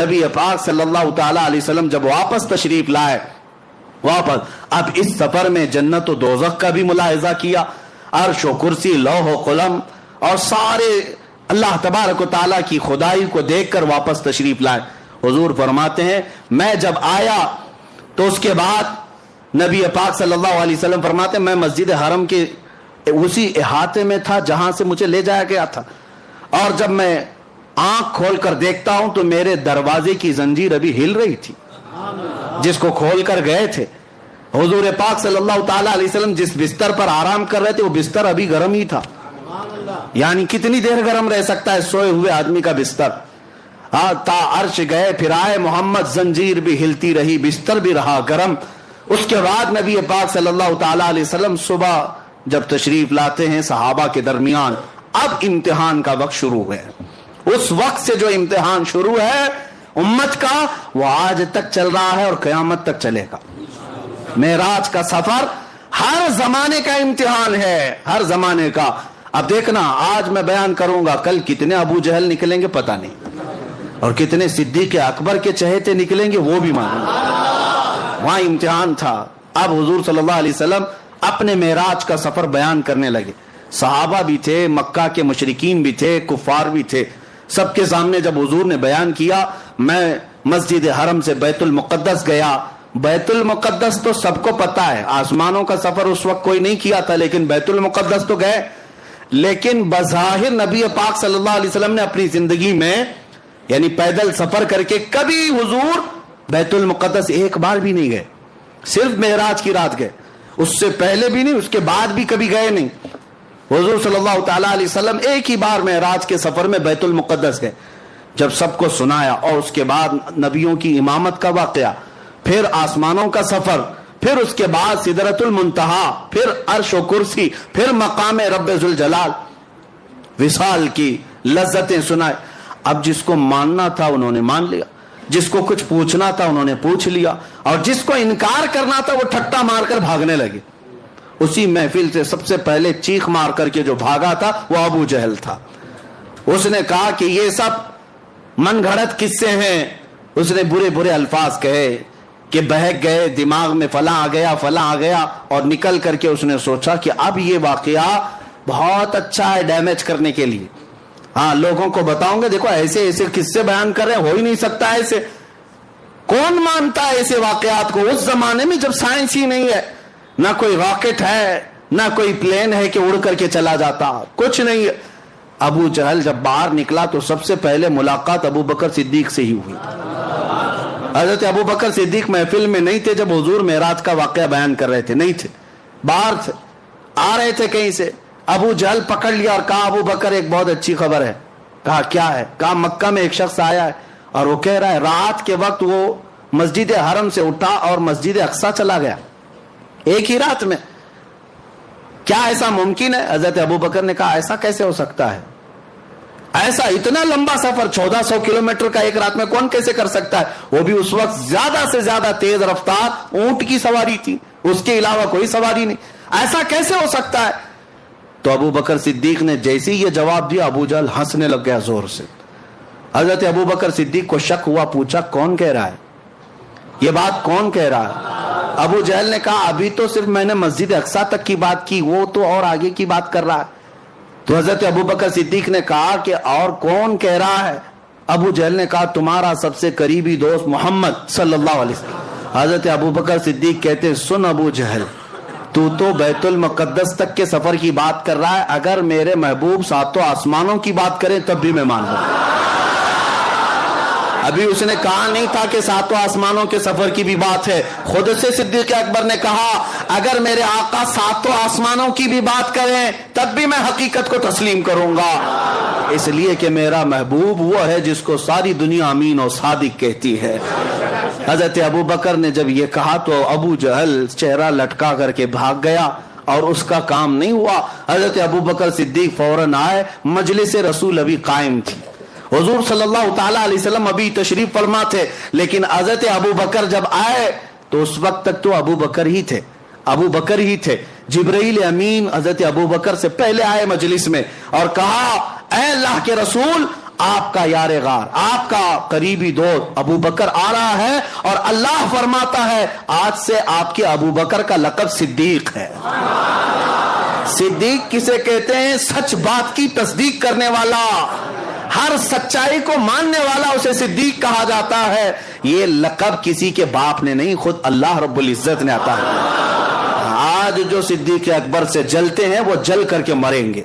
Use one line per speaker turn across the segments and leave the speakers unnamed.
نبی پاک صلی اللہ تعالیٰ علیہ وسلم جب واپس تشریف لائے، واپس اب اس سفر میں جنت و دوزخ کا بھی ملاحظہ کیا، عرش و کرسی، لوح و قلم اور سارے اللہ تبارک و تعالیٰ کی خدائی کو دیکھ کر واپس تشریف لائے۔ حضور فرماتے ہیں میں جب آیا تو اس کے بعد نبی پاک صلی اللہ علیہ وسلم فرماتے ہیں میں مسجد حرم کے اسی احاطے میں تھا جہاں سے مجھے لے جایا گیا تھا، اور جب میں آنکھ کھول کر دیکھتا ہوں تو میرے دروازے کی زنجیر ابھی ہل رہی تھی جس کو کھول کر گئے تھے۔ حضور پاک صلی اللہ تعالیٰ علیہ وسلم جس بستر پر آرام کر رہے تھے وہ بستر ابھی گرم ہی تھا، یعنی کتنی دیر گرم رہ سکتا ہے سوئے ہوئے آدمی کا بستر۔ تا عرش گئے پھر آئے محمد، زنجیر بھی ہلتی رہی، بستر بھی رہا گرم۔ اس کے بعد نبی پاک صلی اللہ تعالیٰ علیہ وسلم صبح جب تشریف لاتے ہیں صحابہ کے درمیان، اب امتحان کا وقت شروع ہے۔ اس وقت سے جو امتحان شروع ہے امت کا وہ آج تک چل رہا ہے اور قیامت تک چلے گا۔ معراج کا سفر ہر زمانے کا امتحان ہے، ہر زمانے کا۔ اب دیکھنا آج میں بیان کروں گا، کل کتنے ابو جہل نکلیں گے پتہ نہیں، اور کتنے صدیق اکبر کے چہیتے نکلیں گے وہ بھی معلوم۔ وہاں امتحان تھا۔ اب حضور صلی اللہ علیہ وسلم اپنے معراج کا سفر بیان کرنے لگے۔ صحابہ بھی تھے، مکہ کے مشرکین بھی تھے، کفار بھی تھے، سب کے سامنے جب حضور نے بیان کیا میں مسجد حرم سے بیت المقدس گیا۔ بیت المقدس تو سب کو پتا ہے، آسمانوں کا سفر اس وقت کوئی نہیں کیا تھا، لیکن بیت المقدس تو گئے۔ لیکن بظاہر نبی پاک صلی اللہ علیہ وسلم نے اپنی زندگی میں یعنی پیدل سفر کر کے کبھی حضور بیت المقدس ایک بار بھی نہیں گئے، صرف معراج کی رات گئے، اس سے پہلے بھی نہیں، اس کے بعد بھی کبھی گئے نہیں۔ حضور صلی اللہ تعالیٰ علیہ وسلم ایک ہی بار معراج کے سفر میں بیت المقدس گئے۔ جب سب کو سنایا اور اس کے بعد نبیوں کی امامت کا واقعہ، پھر آسمانوں کا سفر، پھر اس کے بعد سدرۃ المنتہا، پھر عرش و کرسی، پھر مقام رب ذوالجلال، وصال کی لذتیں سنائے۔ اب جس کو ماننا تھا انہوں نے مان لیا، جس کو کچھ پوچھنا تھا انہوں نے پوچھ لیا، اور جس کو انکار کرنا تھا وہ ٹھٹا مار کر بھاگنے لگے۔ اسی محفل سے سب سے پہلے چیخ مار کر کے جو بھاگا تھا وہ ابو جہل تھا۔ اس نے کہا کہ یہ سب من گھڑت قصے ہیں، اس نے برے برے الفاظ کہے کہ بہک گئے، دماغ میں فلاں آ گیا فلاں آ گیا، اور نکل کر کے اس نے سوچا کہ اب یہ واقعہ بہت اچھا ہے ڈیمیج کرنے کے لیے۔ ہاں لوگوں کو بتاؤں گے دیکھو ایسے ایسے قصے بیان کر رہے ہیں، ہو ہی نہیں سکتا ایسے، کون مانتا ہے ایسے واقعات کو؟ اس زمانے میں جب سائنس ہی نہیں ہے، نہ کوئی راکٹ ہے، نہ کوئی پلین ہے کہ اڑ کر کے چلا جاتا، کچھ نہیں ہے۔ ابو جہل جب باہر نکلا تو سب سے پہلے ملاقات ابو بکر صدیق سے ہی ہوئی۔ حضرت ابو بکر صدیق محفل میں نہیں تھے جب حضور معراج کا واقعہ بیان کر رہے تھے، نہیں تھے، باہر تھے، آ رہے تھے کہیں سے۔ ابو جہل پکڑ لیا اور کہا ابو بکر ایک بہت اچھی خبر ہے۔ کہا کیا ہے؟ کہا مکہ میں ایک شخص آیا ہے اور وہ کہہ رہا ہے رات کے وقت وہ مسجد حرم سے اٹھا اور مسجد اقصی چلا گیا ایک ہی رات میں۔ کیا ایسا ممکن ہے؟ حضرت ابو بکر نے کہا ایسا کیسے ہو سکتا ہے؟ ایسا اتنا لمبا سفر 1400 کلومیٹر کا ایک رات میں کون کیسے کر سکتا ہے؟ وہ بھی اس وقت زیادہ سے زیادہ تیز رفتار اونٹ کی سواری تھی، اس کے علاوہ کوئی سواری نہیں، ایسا کیسے ہو سکتا ہے؟ تو ابو بکر صدیق نے جیسے ہی یہ جواب دیا ابو جہل ہنسنے لگ گیا زور سے۔ حضرت ابو بکر صدیق کو شک ہوا، پوچھا کون کہہ رہا ہے یہ بات، کون کہہ رہا ہے؟ ابو جہل نے کہا ابھی تو صرف میں نے مسجد اقصی تک کی بات کی، وہ تو اور آگے کی بات کر رہا ہے۔ تو حضرت ابو بکر صدیق نے کہا کہ اور کون کہہ رہا ہے؟ ابو جہل نے کہا تمہارا سب سے قریبی دوست محمد صلی اللہ علیہ وسلم۔ حضرت ابو بکر صدیق کہتے سن ابو جہل، تو بیت المقدس تک کے سفر کی بات کر رہا ہے، اگر میرے محبوب ساتوں آسمانوں کی بات کریں تب بھی میں مان لوں۔ ابھی اس نے کہا نہیں تھا کہ ساتوں آسمانوں کے سفر کی بھی بات ہے، خود سے صدیق اکبر نے کہا اگر میرے آقا ساتوں آسمانوں کی بھی بات کریں تب بھی میں حقیقت کو تسلیم کروں گا، اس لیے کہ میرا محبوب وہ ہے جس کو ساری دنیا امین و صادق کہتی ہے۔ حضرت ابو بکر نے جب یہ کہا تو ابو جہل چہرہ لٹکا کر کے بھاگ گیا، اور اس کا کام نہیں ہوا۔ حضرت ابو بکر صدیق فوراً آئے، مجلس رسول ابھی قائم تھی، حضور صلی اللہ تعالیٰ علیہ وسلم ابھی تشریف فرما تھے، لیکن حضرت ابو بکر جب آئے تو اس وقت تک تو ابو بکر ہی تھے۔ جبرائیل امین حضرت ابو بکر سے پہلے آئے مجلس میں اور کہا اے اللہ کے رسول آپ کا یار غار، آپ کا قریبی دوست ابو بکر آ رہا ہے اور اللہ فرماتا ہے آج سے آپ کے ابو بکر کا لقب صدیق ہے۔ صدیق کسے کہتے ہیں؟ سچ بات کی تصدیق کرنے والا، ہر سچائی کو ماننے والا اسے صدیق کہا جاتا ہے۔ یہ لقب کسی کے باپ نے نہیں، خود اللہ رب العزت نے عطا کیا۔ آج جو صدیق اکبر سے جلتے ہیں وہ جل کر کے مریں گے،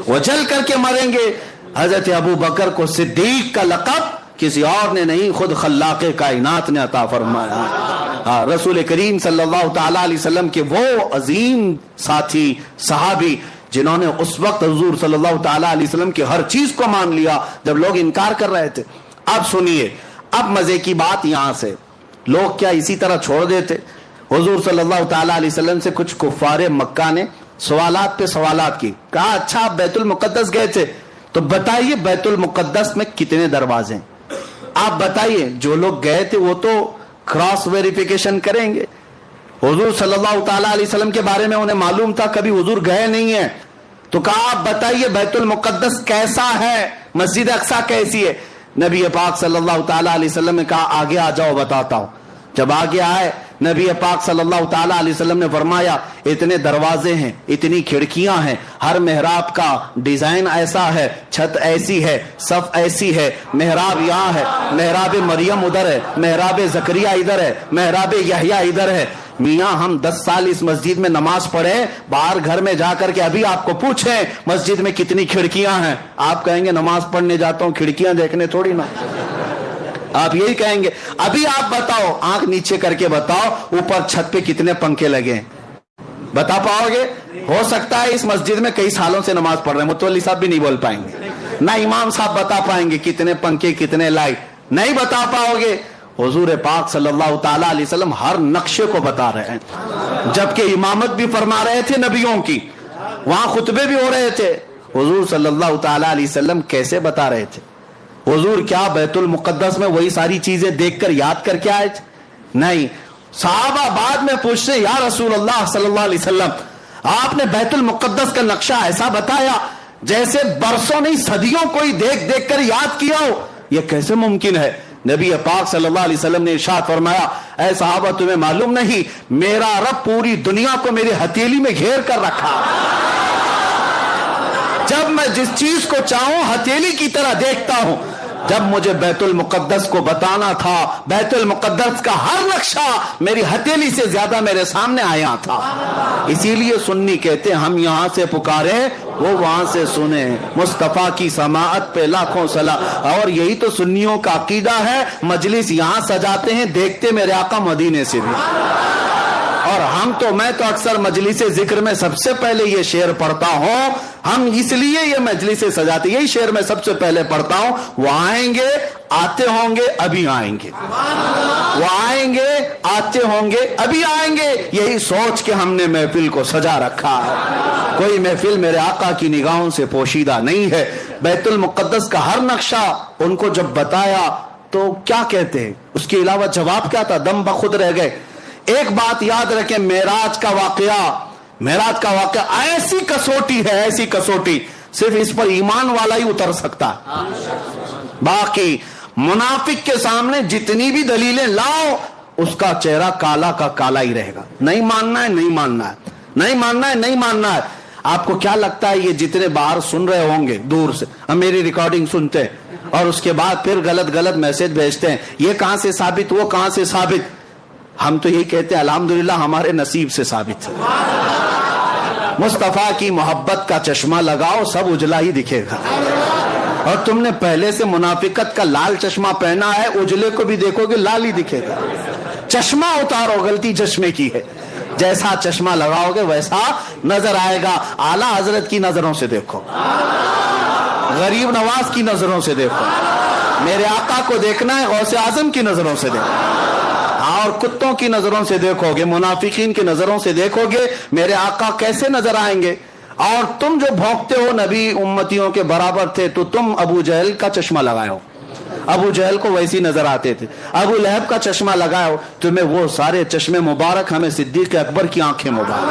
وہ جل کر کے مریں گے۔ حضرت ابو بکر کو صدیق کا لقب کسی اور نے نہیں، خود خلاق کائنات نے عطا فرمایا۔ رسول کریم صلی اللہ تعالی علیہ وسلم کے وہ عظیم ساتھی صحابی جنہوں نے اس وقت حضور صلی اللہ تعالی علیہ وسلم کی ہر چیز کو مان لیا جب لوگ انکار کر رہے تھے۔ اب سنیے، اب مزے کی بات یہاں سے، لوگ کیا اسی طرح چھوڑ دیتے؟ حضور صلی اللہ تعالی علیہ وسلم سے کچھ کفار مکہ نے سوالات پہ سوالات کی، کہا اچھا آپ بیت المقدس گئے تھے تو بتائیے بیت المقدس میں کتنے دروازے ہیں؟ آپ بتائیے۔ جو لوگ گئے تھے وہ تو کراس ویریفیکیشن کریں گے۔ حضور صلی اللہ تعالی علیہ وسلم کے بارے میں انہیں معلوم تھا، کبھی حضور گئے نہیں ہیں، تو کہا آپ بتائیے بیت المقدس کیسا ہے، مسجد اقصی کیسی ہے؟ نبی پاک صلی اللہ تعالی علیہ وسلم نے کہا آگے آ جاؤ بتاتا ہوں۔ جب آگے آئے نبی پاک صلی اللہ تعالی علیہ وسلم نے فرمایا اتنے دروازے ہیں، اتنی کھڑکیاں ہیں، ہر محراب کا ڈیزائن ایسا ہے، چھت ایسی ہے، صف ایسی ہے، محراب یہاں ہے، محراب مریم ادھر ہے، محراب زکریا ادھر ہے، محراب یحییٰ ادھر ہے۔ میاں ہم 10 سال اس مسجد میں نماز پڑھے، باہر گھر میں جا کر کے ابھی آپ کو پوچھیں مسجد میں کتنی کھڑکیاں ہیں، آپ کہیں گے نماز پڑھنے جاتا ہوں کھڑکیاں دیکھنے تھوڑی نا، آپ یہی کہیں گے۔ ابھی آپ بتاؤ، آنکھ نیچے کر کے بتاؤ اوپر چھت پہ کتنے پنکھے لگے ہیں، بتا پاؤ گے؟ ہو سکتا ہے اس مسجد میں کئی سالوں سے نماز پڑھ رہے ہیں، متولی صاحب بھی نہیں بول پائیں گے، نہ امام صاحب بتا پائیں گے کتنے پنکھے کتنے لائٹ، نہیں بتا پاؤ گے۔ حضور پاک صلی اللہ تعالی علیہ وسلم ہر نقشے کو بتا رہے ہیں، جبکہ امامت بھی فرما رہے تھے نبیوں کی، وہاں خطبے بھی ہو رہے تھے، حضور صلی اللہ تعالی علیہ وسلم کیسے بتا رہے تھے؟ حضور کیا بیت المقدس میں وہی ساری چیزیں دیکھ کر یاد کر کے آئے؟ نہیں، صحابہ بعد میں پوچھتے یا رسول اللہ صلی اللہ علیہ وسلم آپ نے بیت المقدس کا نقشہ ایسا بتایا جیسے برسوں نہیں صدیوں کوئی دیکھ دیکھ کر یاد کیا ہو، یہ کیسے ممکن ہے؟ نبی پاک صلی اللہ علیہ وسلم نے ارشاد فرمایا اے صحابہ تمہیں معلوم نہیں میرا رب پوری دنیا کو میری ہتھیلی میں گھیر کر رکھا، جب میں جس چیز کو چاہوں ہتھیلی کی طرح دیکھتا ہوں۔ جب مجھے بیت المقدس کو بتانا تھا، بیت المقدس کا ہر نقشہ میری ہتھیلی سے زیادہ میرے سامنے آیا تھا۔ اسی لیے سنی کہتے ہیں ہم یہاں سے پکاریں وہ وہاں سے سنیں، مصطفیٰ کی سماعت پہ لاکھوں سلام۔ اور یہی تو سنیوں کا عقیدہ ہے، مجلس یہاں سجاتے ہیں دیکھتے میرے آقا مدینے سے بھی۔ اور میں تو اکثر مجلس ذکر میں سب سے پہلے یہ شعر پڑھتا ہوں، ہم اس لیے یہ مجلس سجاتے، یہی شعر میں سب سے پہلے پڑھتا ہوں، وہ آئیں گے آتے ہوں گے ابھی آئیں گے، وہ آئیں گے آتے ہوں گے ابھی آئیں گے، یہی سوچ کے ہم نے محفل کو سجا رکھا ہے۔ کوئی محفل میرے آقا کی نگاہوں سے پوشیدہ نہیں ہے۔ بیت المقدس کا ہر نقشہ ان کو جب بتایا تو کیا کہتے ہیں؟ اس کے علاوہ جواب کیا تھا؟ دم بخود رہ گئے۔ ایک بات یاد رکھیں، معراج کا واقعہ ایسی کسوٹی ہے، ایسی کسوٹی صرف اس پر ایمان والا ہی اتر سکتا ہے، باقی منافق کے سامنے جتنی بھی دلیلیں لاؤ اس کا چہرہ کالا کا کالا ہی رہے گا۔ نہیں ماننا ہے نہیں ماننا ہے، نہیں ماننا ہے نہیں ماننا ہے۔ آپ کو کیا لگتا ہے یہ جتنے باہر سن رہے ہوں گے دور سے، ہم میری ریکارڈنگ سنتے ہیں اور اس کے بعد پھر غلط میسج بھیجتے ہیں، یہ کہاں سے ثابت، وہ کہاں سے ثابت؟ ہم تو یہی کہتے ہیں الحمدللہ ہمارے نصیب سے ثابت ہے۔ مصطفیٰ کی محبت کا چشمہ لگاؤ سب اجلا ہی دکھے گا، اور تم نے پہلے سے منافقت کا لال چشمہ پہنا ہے، اجلے کو بھی دیکھو گے لال ہی دکھے گا۔ چشمہ اتارو، غلطی چشمے کی ہے، جیسا چشمہ لگاؤ گے ویسا نظر آئے گا۔ اعلیٰ حضرت کی نظروں سے دیکھو، غریب نواز کی نظروں سے دیکھو، میرے آقا کو دیکھنا ہے غوث اعظم کی نظروں سے دیکھو، اور کتوں کی نظروں سے دیکھو گے، منافقین کی نظروں سے دیکھو گے، میرے آقا کیسے نظر آئیں گے؟ اور تم جو بھونکتے ہو نبی امتیوں کے برابر تھے تو تم ابو جہل کا چشمہ لگائے ہو، ابو جہل کو ویسی نظر آتے تھے، ابو لہب کا چشمہ لگائے ہو، تمہیں وہ سارے چشمے مبارک، ہمیں صدیق اکبر کی آنکھیں مبارک۔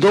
2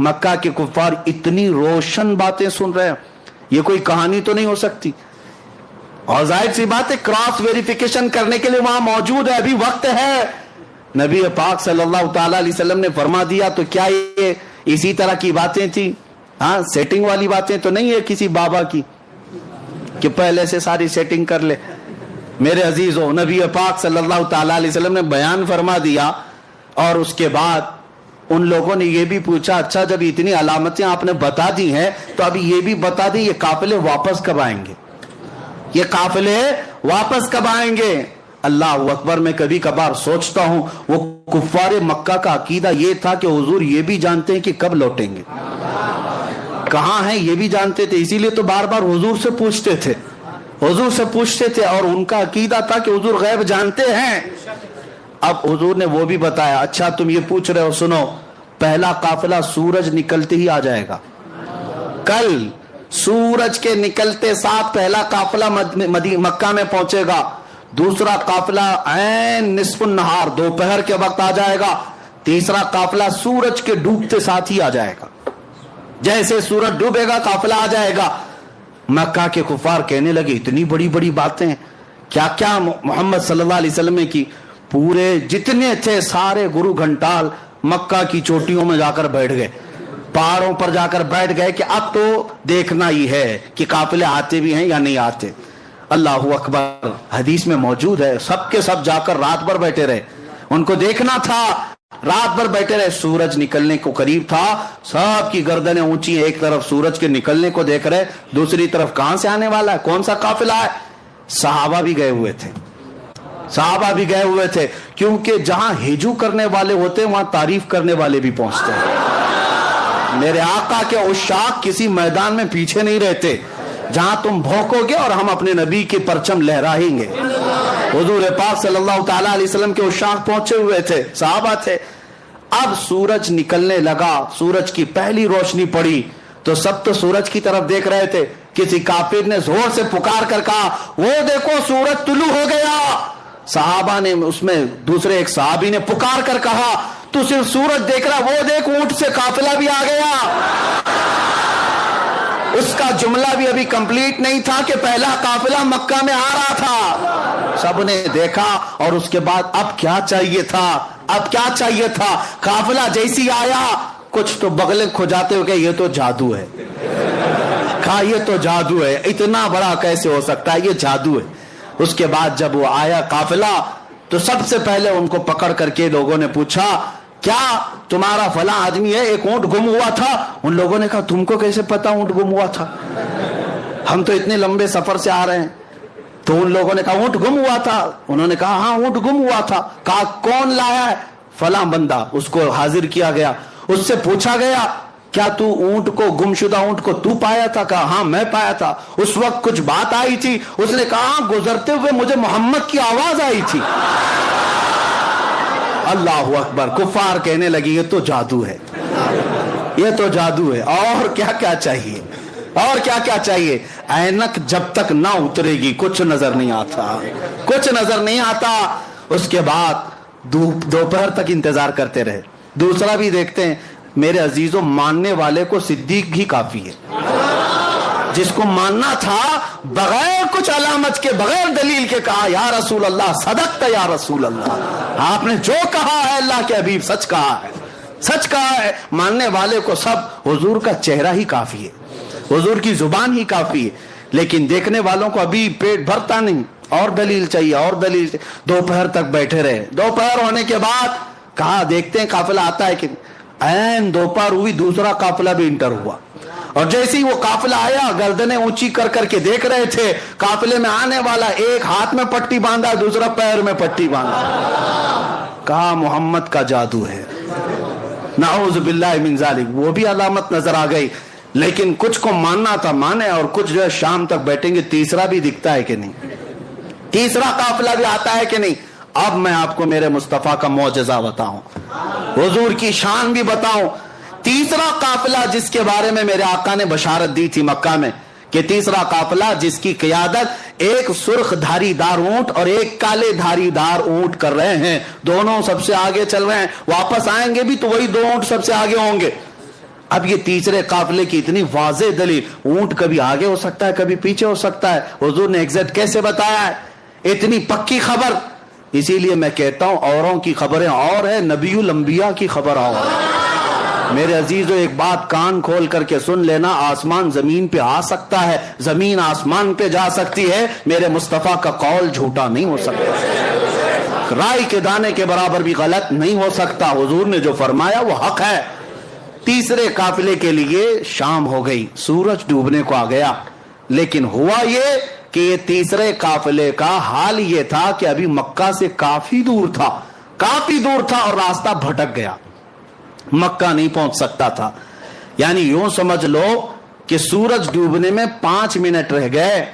مکہ کے کفار اتنی روشن باتیں سن رہے ہیں, یہ کوئی کہانی تو نہیں ہو سکتی. اور ظاہر سی بات ہے کراس ویریفیکیشن کرنے کے لیے وہاں موجود ہے, ابھی وقت ہے. نبی پاک صلی اللہ تعالی علیہ وسلم نے فرما دیا تو کیا یہ اسی طرح کی باتیں تھی؟ ہاں, سیٹنگ والی باتیں تو نہیں ہے کسی بابا کی کہ پہلے سے ساری سیٹنگ کر لے. میرے عزیزو, نبی پاک صلی اللہ تعالی علیہ وسلم نے بیان فرما دیا, اور اس کے بعد ان لوگوں نے یہ بھی پوچھا, اچھا جب اتنی علامتیں آپ نے بتا دی ہیں تو اب یہ بھی بتا دیں یہ قافلے واپس کب آئیں گے, یہ قافلے واپس کب آئیں گے. اللہ اکبر, میں کبھی کبھار سوچتا ہوں وہ کفار مکہ کا عقیدہ یہ تھا کہ حضور یہ بھی جانتے ہیں کہ کب لوٹیں گے, کہاں ہیں یہ بھی جانتے تھے, اسی لیے تو بار بار حضور سے پوچھتے تھے, حضور سے پوچھتے تھے, اور ان کا عقیدہ تھا کہ حضور غیب جانتے ہیں. اب حضور نے وہ بھی بتایا, اچھا تم یہ پوچھ رہے ہو, سنو, پہلا قافلہ سورج نکلتے ہی آ جائے گا. کل سورج کے نکلتے ساتھ پہلا قافلہ مکہ میں پہنچے گا. دوسرا قافلہ عین نصف النہار دوپہر کے وقت آ جائے گا. تیسرا قافلہ سورج کے ڈوبتے ساتھ ہی آ جائے گا. جیسے سورج ڈوبے گا قافلہ آ جائے گا. مکہ کے کفار کہنے لگے اتنی بڑی بڑی باتیں, کیا کیا محمد صلی اللہ علیہ وسلم کی. پورے جتنے تھے سارے گرو گھنٹال مکہ کی چوٹیوں میں جا کر بیٹھ گئے, پہاڑوں پر جا کر بیٹھ گئے کہ اب تو دیکھنا ہی ہے کہ قافلے آتے بھی ہیں یا نہیں آتے. اللہ اکبر, حدیث میں موجود ہے سب کے سب جا کر رات بھر بیٹھے رہے, ان کو دیکھنا تھا, رات بھر بیٹھے رہے. سورج نکلنے کو قریب تھا, سب کی گردنیں اونچی, ایک طرف سورج کے نکلنے کو دیکھ رہے, دوسری طرف کہاں سے آنے والا ہے, کون سا قافلہ ہے. صحابہ بھی گئے ہوئے تھے, صحابہ بھی گئے ہوئے تھے, کیونکہ جہاں ہجو کرنے والے ہوتے ہیں وہاں تعریف کرنے والے بھی پہنچتے ہیں. میرے آقا کے عشاق کسی میدان میں پیچھے نہیں رہتے, جہاں تم بھونکو گے اور ہم اپنے نبی کی پرچم لہرائیں گے. حضور پاک صلی اللہ تعالی علیہ وسلم کے عشاق پہنچے ہوئے تھے, صحابہ تھے. اب سورج نکلنے لگا, سورج کی پہلی روشنی پڑی تو سب تو سورج کی طرف دیکھ رہے تھے. کسی کافر نے زور سے پکار کر کہا, وہ دیکھو سورج طلوع ہو گیا. صحابہ نے, اس میں دوسرے ایک صحابی نے پکار کر کہا, تو صرف سورج دیکھ رہا, وہ دیکھ اونٹ سے قافلہ بھی آ گیا. اس کا جملہ بھی ابھی کمپلیٹ نہیں تھا کہ پہلا قافلہ مکہ میں آ رہا تھا. سب نے دیکھا, اور اس کے بعد اب کیا چاہیے تھا, اب کیا چاہیے تھا. قافلہ جیسی آیا کچھ تو بغلیں کھجاتے ہو گئے, یہ تو جادو ہے, کہا یہ تو جادو ہے, اتنا بڑا کیسے ہو سکتا ہے, یہ جادو ہے. اس کے بعد جب وہ آیا قافلہ تو سب سے پہلے ان کو پکڑ کر کے لوگوں نے پوچھا, کیا تمہارا فلاں آدمی ہے, ایک اونٹ گم ہوا تھا. ان لوگوں نے کہا, تم کو کیسے پتا اونٹ گم ہوا تھا, ہم تو اتنے لمبے سفر سے آ رہے ہیں. تو ان لوگوں نے کہا اونٹ گم ہوا تھا. انہوں نے کہا ہاں اونٹ گم ہوا تھا. کہا کون لایا ہے؟ فلاں بندہ. اس کو حاضر کیا گیا, اس سے پوچھا گیا, کیا تو اونٹ کو, گمشدہ اونٹ کو تو پایا تھا؟ کہا ہاں میں پایا تھا. اس وقت کچھ بات آئی تھی؟ اس نے کہا گزرتے ہوئے مجھے محمد کی آواز آئی تھی. اللہ اکبر. کفار کہنے لگی یہ تو جادو ہے, یہ تو جادو ہے. اور کیا کیا چاہیے, اور کیا کیا چاہیے. اینک جب تک نہ اترے گی کچھ نظر نہیں آتا, کچھ نظر نہیں آتا. اس کے بعد دوپہر تک انتظار کرتے رہے. دوسرا بھی دیکھتے ہیں میرے عزیزوں, ماننے والے کو صدیق ہی کافی ہے. جس کو ماننا تھا بغیر کچھ علامت کے, بغیر دلیل کے کہا یا رسول اللہ صدقت یا رسول اللہ, آپ نے جو کہا ہے اللہ کے حبیب سچ کہا ہے, سچ کہا ہے. ماننے والے کو سب حضور کا چہرہ ہی کافی ہے, حضور کی زبان ہی کافی ہے. لیکن دیکھنے والوں کو ابھی پیٹ بھرتا نہیں, اور دلیل چاہیے, اور دلیل چاہیے. دوپہر تک بیٹھے رہے. دوپہر ہونے کے بعد کہا دیکھتے ہیں قافلہ آتا ہے کہ این دوپہر ہوئی, دوسرا قافلہ بھی انٹر ہوا. اور جیسے ہی وہ قافلہ آیا گردنیں اونچی کر کر کے دیکھ رہے تھے قافلے میں آنے والا, ایک ہاتھ میں پٹی باندھا, دوسرا پیر میں پٹی باندھا. کہا محمد کا جادو ہے, نعوذ باللہ من ذالک. وہ بھی علامت نظر آ گئی. لیکن کچھ کو ماننا تھا مانے, اور کچھ جو ہے شام تک بیٹھیں گے. تیسرا بھی دکھتا ہے کہ نہیں, تیسرا قافلہ بھی آتا ہے کہ نہیں. اب میں آپ کو میرے مصطفیٰ کا معجزہ بتاؤں, حضور کی شان بھی بتاؤں. تیسرا قافلہ جس کے بارے میں میرے آقا نے بشارت دی تھی مکہ میں کہ تیسرا قافلہ جس کی قیادت ایک سرخ دھاری دار اونٹ اور ایک کالے دھاری دار اونٹ کر رہے ہیں. دونوں سب سے آگے چل رہے ہیں, واپس آئیں گے بھی تو وہی دو اونٹ سب سے آگے ہوں گے. اب یہ تیسرے قافلے کی اتنی واضح دلیل، اونٹ کبھی آگے ہو سکتا ہے کبھی پیچھے ہو سکتا ہے، حضور نے ایگزیکٹ کیسے بتایا ہے؟ اتنی پکی خبر. اسی لیے میں کہتا ہوں اوروں کی خبریں اور ہے، نبی الانبیاء کی خبر اور ہے. میرے عزیزو ایک بات کان کھول کر کے سن لینا، آسمان زمین پہ آ سکتا ہے، زمین آسمان پہ جا سکتی ہے، میرے مصطفیٰ کا قول جھوٹا نہیں ہو سکتا، رائی کے دانے کے برابر بھی غلط نہیں ہو سکتا. حضور نے جو فرمایا وہ حق ہے. تیسرے قافلے کے لیے شام ہو گئی، سورج ڈوبنے کو آ گیا. لیکن ہوا یہ کہ یہ تیسرے قافلے کا حال یہ تھا کہ ابھی مکہ سے کافی دور تھا اور راستہ بھٹک گیا، مکہ نہیں پہنچ سکتا تھا. یعنی یوں سمجھ لو کہ سورج ڈوبنے میں 5 منٹ رہ گئے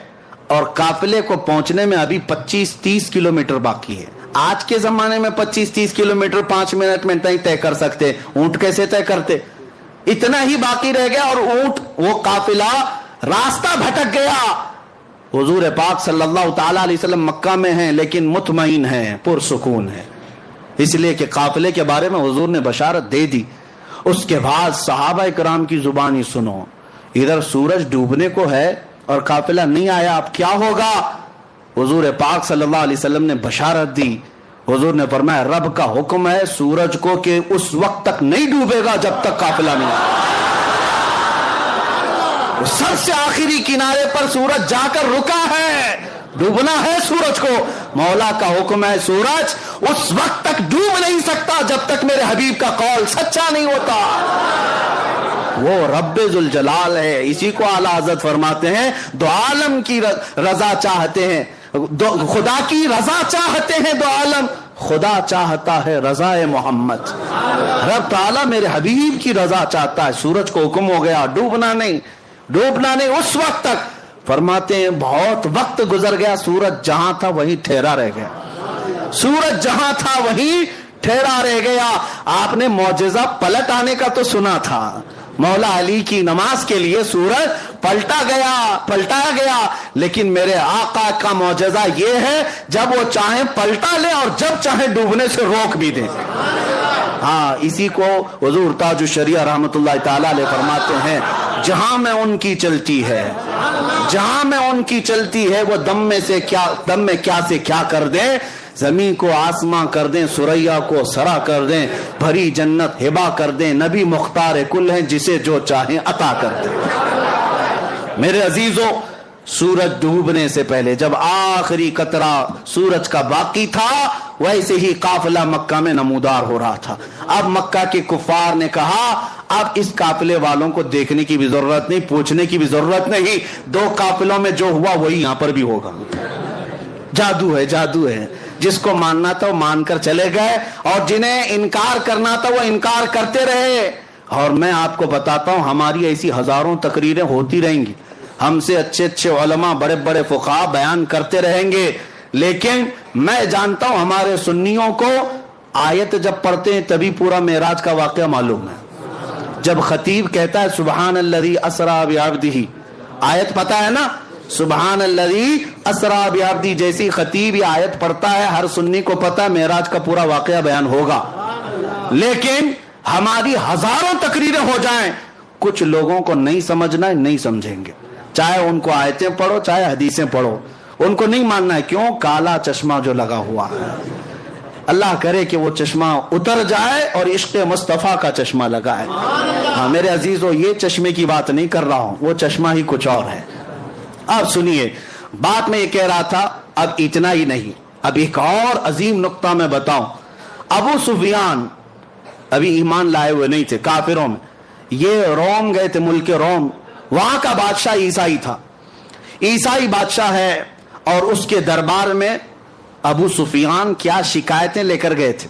اور قافلے کو پہنچنے میں ابھی 25-30 کلومیٹر باقی ہے. آج کے زمانے میں 25-30 کلومیٹر 5 منٹ میں نہیں طے کر سکتے، اونٹ کیسے طے کرتے؟ اتنا ہی باقی رہ گیا اور اونٹ وہ قافلہ راستہ بھٹک گیا. حضور پاک صلی اللہ تعالی علیہ وسلم مکہ میں ہیں لیکن مطمئن ہیں، پرسکون ہیں، اس لیے کہ قافلے کے بارے میں حضور نے بشارت دے دی. اس کے بعد صحابہ کرام کی زبانی سنو، ادھر سورج ڈوبنے کو ہے اور قافلہ نہیں آیا، اب کیا ہوگا؟ حضور پاک صلی اللہ علیہ وسلم نے بشارت دی. حضور نے فرمایا رب کا حکم ہے سورج کو کہ اس وقت تک نہیں ڈوبے گا جب تک قافلہ نہیں آئے. سب سے آخری کنارے پر سورج جا کر رکا ہے، ڈوبنا ہے سورج کو. مولا کا حکم ہے سورج اس وقت تک ڈوب نہیں سکتا جب تک میرے حبیب کا قول سچا نہیں ہوتا. وہ رب ذوالجلال ہے، اسی کو اعلیٰ حضرت فرماتے ہیں دو عالم کی رضا چاہتے ہیں، خدا کی رضا چاہتے ہیں دو عالم، خدا چاہتا ہے رضا محمد. رب تعالیٰ میرے حبیب کی رضا چاہتا ہے. سورج کو حکم ہو گیا ڈوبنا نہیں اس وقت تک. فرماتے ہیں بہت وقت گزر گیا، سورج جہاں تھا وہیں ٹھہرا رہ گیا. آپ نے معجزہ پلٹ آنے کا تو سنا تھا، مولا علی کی نماز کے لیے سورج پلٹایا گیا، لیکن میرے آقا کا معجزہ یہ ہے جب وہ چاہیں پلٹا لے اور جب چاہیں ڈوبنے سے روک بھی دے. ہاں، اسی کو حضور تاج الشریعہ رحمت اللہ تعالی علیہ فرماتے ہیں جہاں میں ان کی چلتی ہے وہ دم میں کیا سے کیا کر دیں، زمین کو آسماں کر دیں، سریا کو سرا کر دیں، بھری جنت ہبا کر دیں، نبی مختار کل ہیں جسے جو چاہیں عطا کر دیں. میرے عزیزو، سورج ڈوبنے سے پہلے جب آخری قطرہ سورج کا باقی تھا ویسے ہی قافلہ مکہ میں نمودار ہو رہا تھا. اب مکہ کے کفار نے کہا اب اس قافلے والوں کو دیکھنے کی بھی ضرورت نہیں، پوچھنے کی بھی ضرورت نہیں، 2 قافلوں میں جو ہوا وہی یہاں پر بھی ہوگا. جادو ہے. جس کو ماننا تھا وہ مان کر چلے گئے اور جنہیں انکار کرنا تھا وہ انکار کرتے رہے. اور میں آپ کو بتاتا ہوں ہماری ایسی ہزاروں تقریریں ہوتی رہیں گی، ہم سے اچھے علماء بڑے بڑے فقہا بیان کرتے رہیں گے، لیکن میں جانتا ہوں ہمارے سنیوں کو آیت جب پڑھتے ہیں تبھی پورا معراج کا واقعہ معلوم ہے. جب خطیب کہتا ہے سبحان الذی اسری بعبدہ، آیت پتہ ہے نا، سبحان الذی اسری بعبدہ، جیسی خطیب یہ آیت پڑھتا ہے ہر سنی کو پتہ ہے معراج کا پورا واقعہ بیان ہوگا. لیکن ہماری ہزاروں تقریریں ہو جائیں، کچھ لوگوں کو نہیں سمجھنا ہے، نہیں سمجھیں گے، چاہے ان کو آیتیں پڑھو چاہے حدیثیں پڑھو، ان کو نہیں ماننا ہے. کیوں؟ کالا چشمہ جو لگا ہوا ہے. اللہ کرے کہ وہ چشمہ اتر جائے اور عشق مصطفیٰ کا چشمہ لگائے. ہاں میرے عزیزو، یہ چشمے کی بات نہیں کر رہا ہوں، وہ چشمہ ہی کچھ اور ہے. اب سنیے بات میں یہ کہہ رہا تھا، اب اتنا ہی نہیں، اب ایک اور عظیم نقطہ میں بتاؤں. ابو سفیان ابھی ایمان لائے ہوئے نہیں تھے، کافروں میں، یہ روم گئے تھے، ملک روم، وہاں کا بادشاہ عیسائی تھا، عیسائی بادشاہ ہے، اور اس کے دربار میں ابو سفیان کیا شکایتیں لے کر گئے تھے.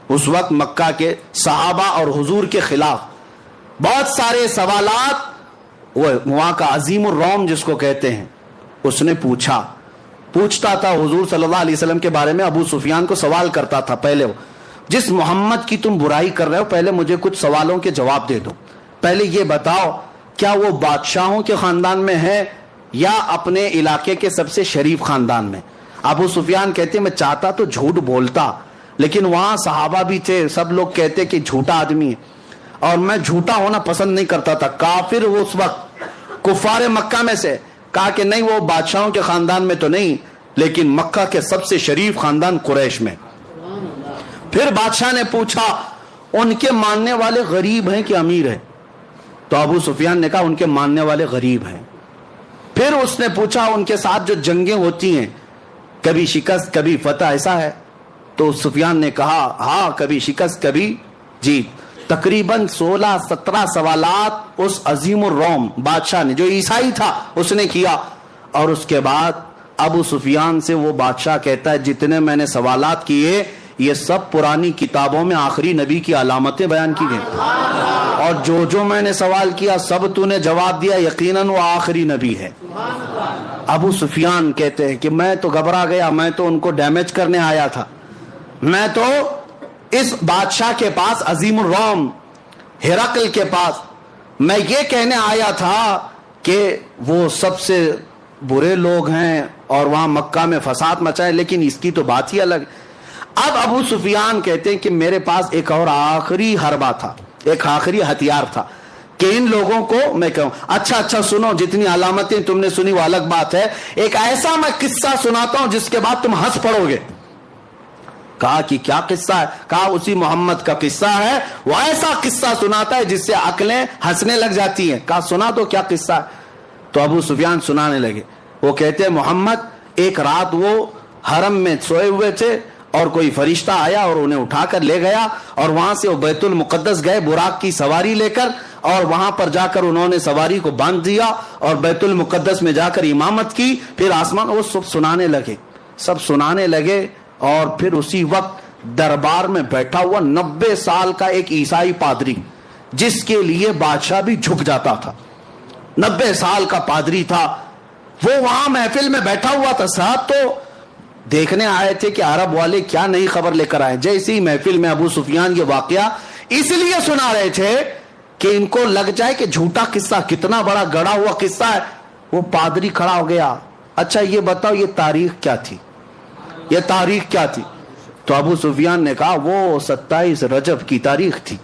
اس وقت مکہ کے صحابہ اور حضور کے خلاف بہت سارے سوالات. وہ وہاں کا عظیم الروم جس کو کہتے ہیں، اس نے پوچھتا تھا حضور صلی اللہ علیہ وسلم کے بارے میں. ابو سفیان کو سوال کرتا تھا، پہلے جس محمد کی تم برائی کر رہے ہو پہلے مجھے کچھ سوالوں کے جواب دے دو. پہلے یہ بتاؤ کیا وہ بادشاہوں کے خاندان میں ہے یا اپنے علاقے کے سب سے شریف خاندان میں؟ ابو سفیان کہتے میں چاہتا تو جھوٹ بولتا، لیکن وہاں صحابہ بھی تھے، سب لوگ کہتے کہ جھوٹا آدمی ہے. اور میں جھوٹا ہونا پسند نہیں کرتا تھا. کافر وہ اس وقت کفار مکہ میں سے کہا کہ نہیں وہ بادشاہوں کے خاندان میں تو نہیں, لیکن مکہ کے سب سے شریف خاندان قریش میں. پھر بادشاہ نے پوچھا ان کے ماننے والے غریب ہیں کہ امیر ہیں؟ تو ابو سفیان نے کہا ان کے ماننے والے غریب ہیں. پھر اس نے پوچھا ان کے ساتھ جو جنگیں ہوتی ہیں کبھی شکست کبھی فتح ایسا ہے؟ تو سفیان نے کہا ہاں کبھی شکست کبھی جیت. تقریباً 16-17 سوالات اس عظیم الروم بادشاہ نے, جو عیسائی تھا, اس نے کیا. اور اس کے بعد ابو سفیان سے وہ بادشاہ کہتا ہے جتنے میں نے سوالات کیے یہ سب پرانی کتابوں میں آخری نبی کی علامتیں بیان کی گئی, اور جو میں نے سوال کیا سب تو نے جواب دیا, یقیناً وہ آخری نبی ہے. ابو سفیان کہتے ہیں کہ میں تو گھبرا گیا, میں تو ان کو ڈیمیج کرنے آیا تھا, میں تو اس بادشاہ کے پاس عظیم الروم ہرقل کے پاس میں یہ کہنے آیا تھا کہ وہ سب سے برے لوگ ہیں اور وہاں مکہ میں فساد مچائے, لیکن اس کی تو بات ہی الگ. اب ابو سفیان کہتے ہیں کہ میرے پاس ایک اور آخری حربہ تھا, ایک آخری ہتھیار تھا کہ ان لوگوں کو میں کہوں اچھا سنو, جتنی علامتیں تم نے سنی وہ الگ بات ہے, ایک ایسا میں قصہ سناتا ہوں جس کے بعد تم ہنس پڑو گے. کہا کہ کیا قصہ ہے؟ کہا اسی محمد کا قصہ ہے, وہ ایسا قصہ سناتا ہے جس سے عقلیں ہنسنے لگ جاتی ہیں. کہا سنا تو کیا قصہ ہے؟ تو ابو سفیان سنانے لگے. وہ کہتے ہیں محمد ایک رات وہ حرم میں سوئے ہوئے تھے اور کوئی فرشتہ آیا اور انہیں اٹھا کر لے گیا, اور وہاں سے وہ بیت المقدس گئے براق کی سواری لے کر, اور وہاں پر جا کر انہوں نے سواری کو باندھ دیا اور بیت المقدس میں جا کر امامت کی. پھر آسمان وہ سب سنانے لگے اور پھر اسی وقت دربار میں بیٹھا ہوا 90 سال کا ایک عیسائی پادری, جس کے لیے بادشاہ بھی جھک جاتا تھا, 90 سال کا پادری تھا, وہ وہاں محفل میں بیٹھا ہوا تھا. صاحب تو دیکھنے آئے تھے کہ عرب والے کیا نئی خبر لے کر آئے. جیسے ہی محفل میں ابو سفیان یہ واقعہ اس لیے سنا رہے تھے کہ ان کو لگ جائے کہ جھوٹا قصہ, کتنا بڑا گڑا ہوا قصہ ہے. وہ پادری کھڑا ہو گیا, اچھا یہ بتاؤ یہ تاریخ کیا تھی, یہ تاریخ کیا تھی؟ تو ابو سفیان نے کہا وہ 27 رجب کی تاریخ تھی.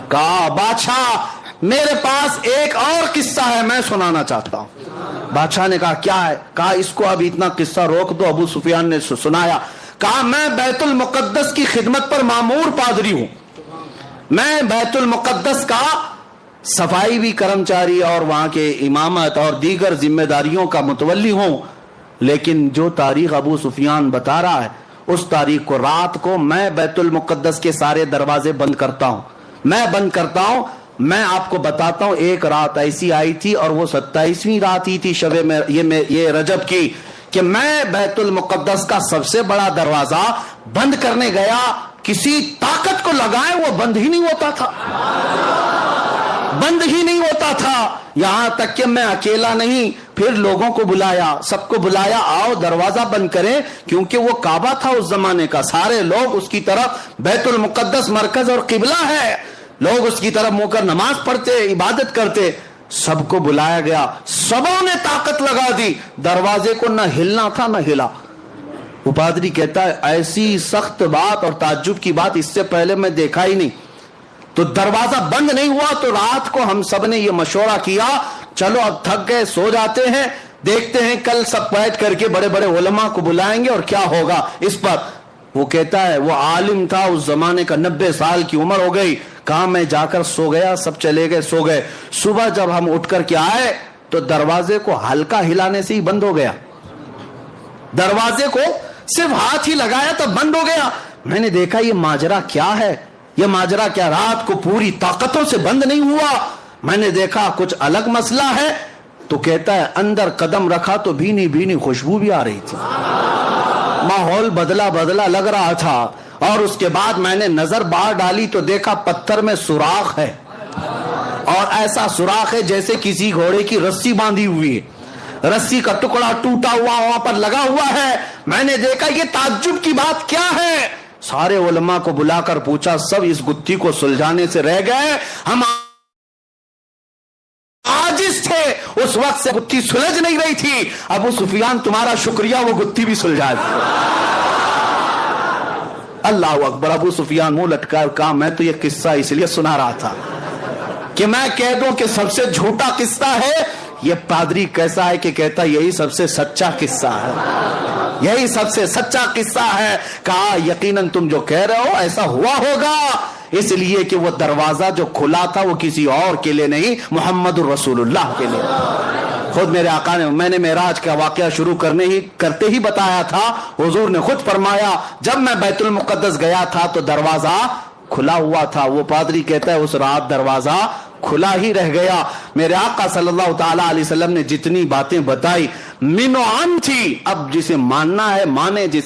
کہا بادشاہ میرے پاس ایک اور قصہ ہے, میں سنانا چاہتا ہوں. بادشاہ نے کہا کیا ہے؟ کہا اس کو اب اتنا قصہ روک دو. ابو سفیان نے سنایا. کہا میں بیت المقدس کی خدمت پر مامور پادری ہوں, میں بیت المقدس کا صفائی بھی کرمچاری اور وہاں کے امامت اور دیگر ذمہ داریوں کا متولی ہوں. لیکن جو تاریخ ابو سفیان بتا رہا ہے اس تاریخ کو رات کو میں بیت المقدس کے سارے دروازے بند کرتا ہوں, میں آپ کو بتاتا ہوں. ایک رات ایسی آئی تھی اور وہ 27ویں رات ہی تھی شب میں یہ رجب کی, کہ میں بیت المقدس کا سب سے بڑا دروازہ بند کرنے گیا, کسی طاقت کو لگائے وہ بند ہی نہیں ہوتا تھا. یہاں تک کہ میں اکیلا نہیں, پھر لوگوں کو بلایا, سب کو بلایا, آؤ دروازہ بند کریں, کیونکہ وہ کعبہ تھا اس زمانے کا, سارے لوگ اس کی طرف, بیت المقدس مرکز اور قبلہ ہے, لوگ اس کی طرف منہ کر نماز پڑھتے, عبادت کرتے. سب کو بلایا گیا, سبوں نے طاقت لگا دی, دروازے کو نہ ہلنا تھا نہ ہلا. وہ پادری کہتا ہے ایسی سخت بات اور تعجب کی بات اس سے پہلے میں دیکھا ہی نہیں. تو دروازہ بند نہیں ہوا. تو رات کو ہم سب نے یہ مشورہ کیا چلو اب تھک گئے سو جاتے ہیں, دیکھتے ہیں کل سب بیٹھ کر کے بڑے بڑے علماء کو بلائیں گے اور کیا ہوگا اس پر. وہ کہتا ہے وہ عالم تھا اس زمانے کا, 90 سال کی عمر ہو گئی. کہا میں جا کر سو گیا, سب چلے گئے سو گئے. صبح جب ہم اٹھ کر کے آئے تو دروازے کو ہلکا ہلانے سے ہی بند ہو گیا, دروازے کو صرف ہاتھ ہی لگایا تو بند ہو گیا. میں نے دیکھا یہ ماجرا کیا ہے, یہ ماجرا کیا, رات کو پوری طاقتوں سے بند نہیں ہوا. میں نے دیکھا کچھ الگ مسئلہ ہے. تو کہتا ہے اندر قدم رکھا تو بھینی بھینی خوشبو بھی آ رہی تھی, ماحول بدلا لگ رہا تھا. اور اس کے بعد میں نے نظر باہر ڈالی تو دیکھا پتھر میں سوراخ ہے, اور ایسا سوراخ ہے جیسے کسی گھوڑے کی رسی باندھی ہوئی ہے, رسی کا ٹکڑا ٹوٹا ہوا وہاں پر لگا ہوا ہے. میں نے دیکھا یہ تعجب کی بات کیا ہے. سارے علماء کو بلا کر پوچھا, سب اس گتھی کو سلجھانے سے رہ گئے, ہم عاجز تھے, اس وقت سے گتھی سلجھ نہیں رہی تھی. ابو سفیان تمہارا شکریہ وہ گتھی بھی سلجھا دی. اللہ اکبر. ابو سفیان منہ لٹکا اور کہا میں تو یہ قصہ اس لیے سنا رہا تھا کہ میں کہہ دوں کہ سب سے جھوٹا قصہ ہے. یہ پادری کیسا ہے کہ کہتا یہی سب سے سچا قصہ ہے, یہی سب سے سچا قصہ ہے. کہا یقیناً تم جو کہہ رہے ہو ایسا ہوا ہوگا, اس لیے کہ وہ دروازہ جو کھلا تھا وہ کسی اور کے لیے نہیں, محمد الرسول اللہ کے لیے. خود میرے آقا نے, میں نے معراج کا واقعہ شروع کرتے ہی بتایا تھا, حضور نے خود فرمایا جب میں بیت المقدس گیا تھا تو دروازہ کھلا ہوا تھا. وہ پادری کہتا ہے اس رات دروازہ کھلا ہی رہ گیا. میرے آقا صلی اللہ تعالی علیہ وسلم نے جتنی باتیں بتائی من و عن تھی. اب جسے ماننا ہے مانے, جسے